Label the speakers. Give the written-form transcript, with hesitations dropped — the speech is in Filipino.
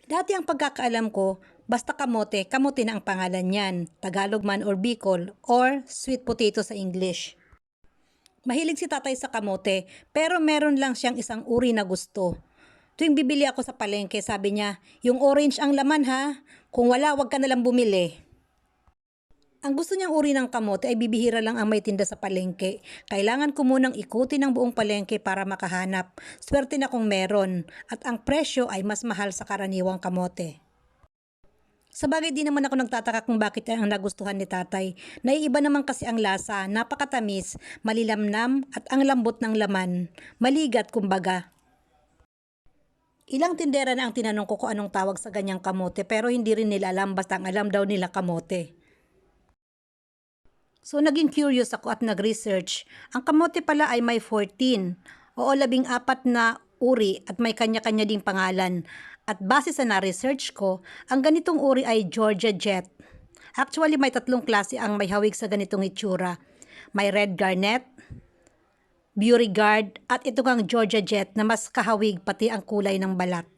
Speaker 1: Dati ang pagkakaalam ko, basta kamote, kamote na ang pangalan niyan, Tagalog man or Bicol, or sweet potato sa English. Mahilig si tatay sa kamote, pero meron lang siyang isang uri na gusto. Tuwing bibili ako sa palengke, sabi niya, yung orange ang laman ha, kung wala wag ka nalang bumili. Ang gusto niyang uri ng kamote ay bibihira lang ang may tinda sa palengke. Kailangan ko munang ikutin ang buong palengke para makahanap. Swerte na kung meron. At ang presyo ay mas mahal sa karaniwang kamote. Sabagay di naman ako nagtataka kung bakit ang nagustuhan ni tatay. Naiiba naman kasi ang lasa, napakatamis, malilamnam at ang lambot ng laman. Maligat kumbaga. Ilang tindera na ang tinanong ko kung anong tawag sa ganyang kamote pero hindi rin nila alam basta ang alam daw nila kamote. So naging curious ako at nag-research. Ang kamote pala ay may 14 o 14 na uri at may kanya-kanya ding pangalan. At base sa na-research ko, ang ganitong uri ay Georgia Jet. Actually may 3 klase ang may hawig sa ganitong itsura. May Red Garnet, Beauregard at ito ang Georgia Jet na mas kahawig pati ang kulay ng balat.